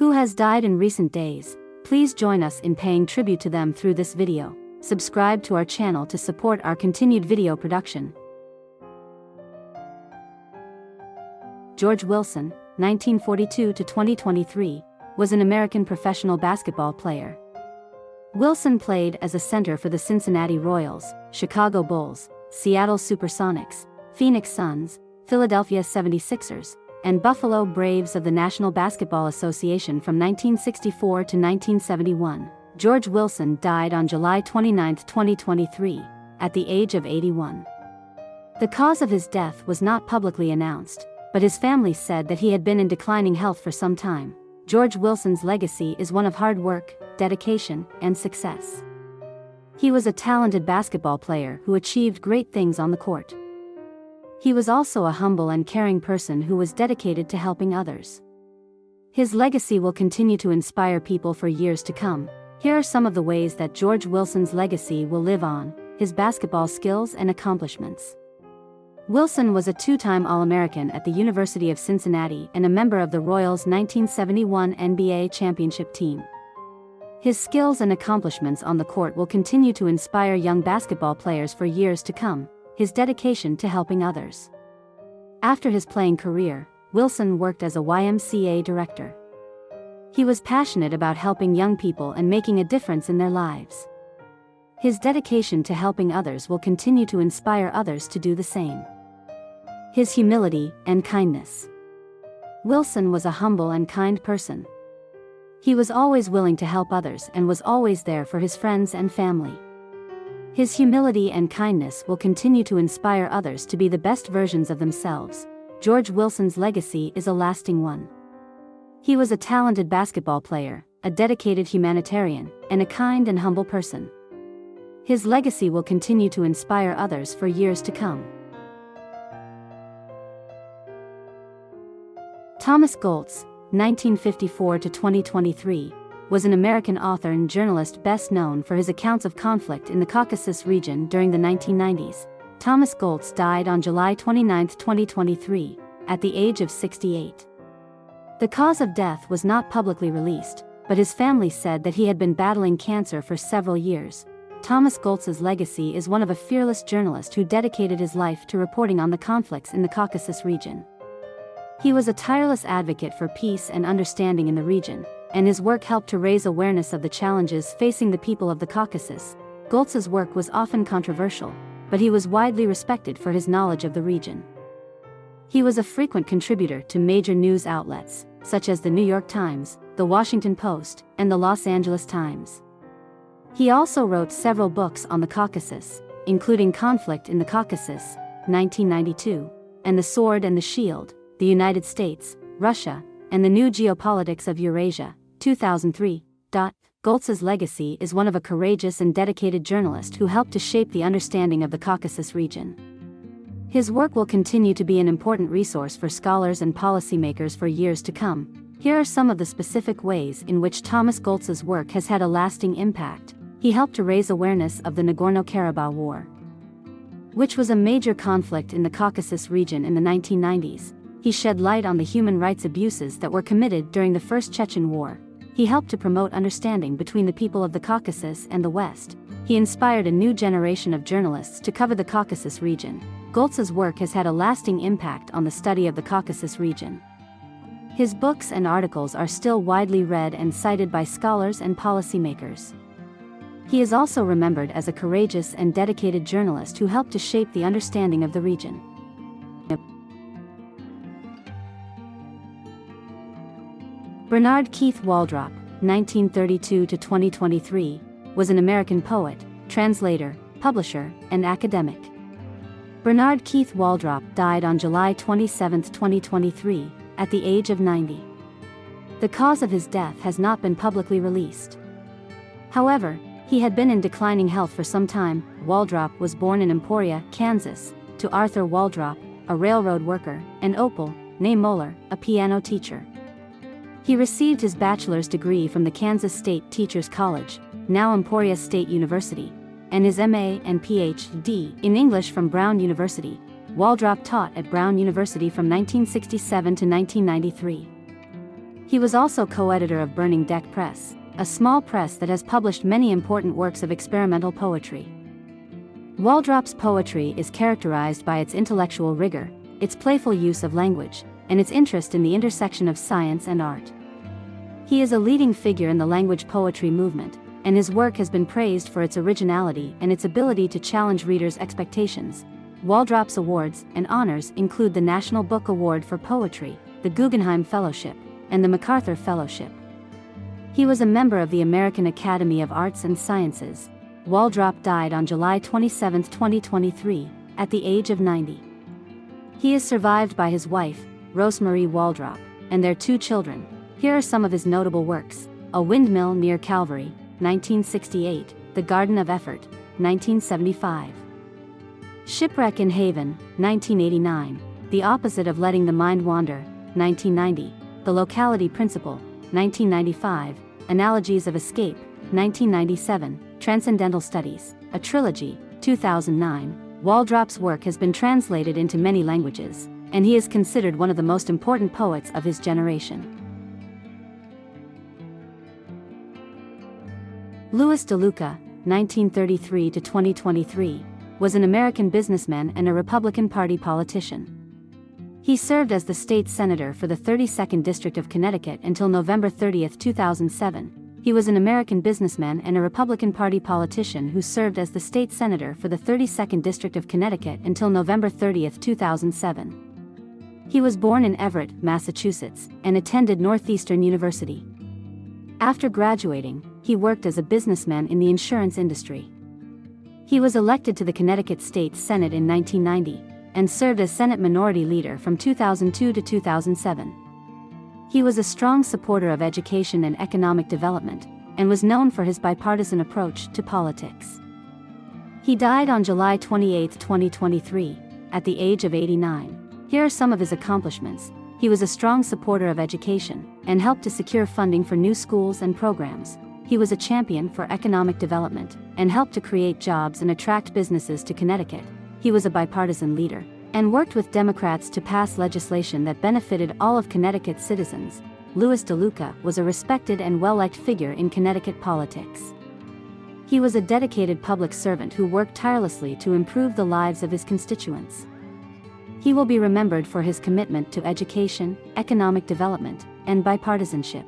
who has died in recent days. Please join us in paying tribute to them through this video. Subscribe to our channel to support our continued video production. George Wilson, 1942 to 2023, was an American professional basketball player. Wilson played as a center for the Cincinnati Royals, Chicago Bulls, Seattle Supersonics, Phoenix Suns, Philadelphia 76ers, and Buffalo Braves of the National Basketball Association from 1964 to 1971. George Wilson died on July 29, 2023, at the age of 81. The cause of his death was not publicly announced, but his family said that he had been in declining health for some time. George Wilson's legacy is one of hard work, dedication, and success. He was a talented basketball player who achieved great things on the court. He was also a humble and caring person who was dedicated to helping others. His legacy will continue to inspire people for years to come. Here are some of the ways that George Wilson's legacy will live on: his basketball skills and accomplishments. Wilson was a two-time All-American at the University of Cincinnati and a member of the Royals' 1971 NBA championship team. His skills and accomplishments on the court will continue to inspire young basketball players for years to come. His dedication to helping others. After his playing career, Wilson worked as a YMCA director. He was passionate about helping young people and making a difference in their lives. His dedication to helping others will continue to inspire others to do the same. His humility and kindness. Wilson was a humble and kind person. He was always willing to help others and was always there for his friends and family. His humility and kindness will continue to inspire others to be the best versions of themselves. George Wilson's legacy is a lasting one. He was a talented basketball player, a dedicated humanitarian, and a kind and humble person. His legacy will continue to inspire others for years to come. Thomas Goltz, 1954 to 2023, was an American author and journalist best known for his accounts of conflict in the Caucasus region during the 1990s. Thomas Goltz died on July 29, 2023, at the age of 68. The cause of death was not publicly released, but his family said that he had been battling cancer for several years. Thomas Goltz's legacy is one of a fearless journalist who dedicated his life to reporting on the conflicts in the Caucasus region. He was a tireless advocate for peace and understanding in the region, and his work helped to raise awareness of the challenges facing the people of the Caucasus. Goltz's work was often controversial, but he was widely respected for his knowledge of the region. He was a frequent contributor to major news outlets, such as the New York Times, the Washington Post, and the Los Angeles Times. He also wrote several books on the Caucasus, including Conflict in the Caucasus, 1992, and The Sword and the Shield, The United States, Russia, and the New Geopolitics of Eurasia, 2003. Goltz's legacy is one of a courageous and dedicated journalist who helped to shape the understanding of the Caucasus region. His work will continue to be an important resource for scholars and policymakers for years to come. Here are some of the specific ways in which Thomas Goltz's work has had a lasting impact. He helped to raise awareness of the Nagorno-Karabakh War, which was a major conflict in the Caucasus region in the 1990s. He shed light on the human rights abuses that were committed during the First Chechen War. He helped to promote understanding between the people of the Caucasus and the West. He inspired a new generation of journalists to cover the Caucasus region. Goltz's work has had a lasting impact on the study of the Caucasus region. His books and articles are still widely read and cited by scholars and policymakers. He is also remembered as a courageous and dedicated journalist who helped to shape the understanding of the region. Bernard Keith Waldrop, 1932 to 2023, was an American poet, translator, publisher, and academic. Bernard Keith Waldrop died on July 27, 2023, at the age of 90. The cause of his death has not been publicly released. However, he had been in declining health for some time. Waldrop was born in Emporia, Kansas, to Arthur Waldrop, a railroad worker, and Opal, née Moeller, a piano teacher. He received his bachelor's degree from the Kansas State Teachers College, now Emporia State University, and his MA and PhD in English from Brown University. Waldrop taught at Brown University from 1967 to 1993. He was also co-editor of Burning Deck Press, a small press that has published many important works of experimental poetry. Waldrop's poetry is characterized by its intellectual rigor, its playful use of language, and its interest in the intersection of science and art. He is a leading figure in the language poetry movement, and his work has been praised for its originality and its ability to challenge readers' expectations. Waldrop's awards and honors include the National Book Award for Poetry, the Guggenheim Fellowship, and the MacArthur Fellowship. He was a member of the American Academy of Arts and Sciences. Waldrop died on July 27, 2023, at the age of 90. He is survived by his wife, Rosemarie Waldrop, and their 2 children. Here are some of his notable works: A Windmill Near Calvary, 1968, The Garden of Effort, 1975. Shipwreck in Haven, 1989, The Opposite of Letting the Mind Wander, 1990, The Locality Principle, 1995, Analogies of Escape, 1997, Transcendental Studies, a Trilogy, 2009. Waldrop's work has been translated into many languages, and he is considered one of the most important poets of his generation. Louis DeLuca, 1933 to 2023, was an American businessman and a Republican Party politician. He served as the state senator for the 32nd District of Connecticut until November 30, 2007. He was an American businessman and a Republican Party politician who served as the state senator for the 32nd District of Connecticut until November 30, 2007. He was born in Everett, Massachusetts, and attended Northeastern University. After graduating, he worked as a businessman in the insurance industry. He was elected to the Connecticut State Senate in 1990, and served as Senate Minority Leader from 2002 to 2007. He was a strong supporter of education and economic development, and was known for his bipartisan approach to politics. He died on July 28, 2023, at the age of 89. Here are some of his accomplishments. He was a strong supporter of education, and helped to secure funding for new schools and programs. He was a champion for economic development, and helped to create jobs and attract businesses to Connecticut. He was a bipartisan leader, and worked with Democrats to pass legislation that benefited all of Connecticut's citizens. Louis DeLuca was a respected and well-liked figure in Connecticut politics. He was a dedicated public servant who worked tirelessly to improve the lives of his constituents. He will be remembered for his commitment to education, economic development, and bipartisanship.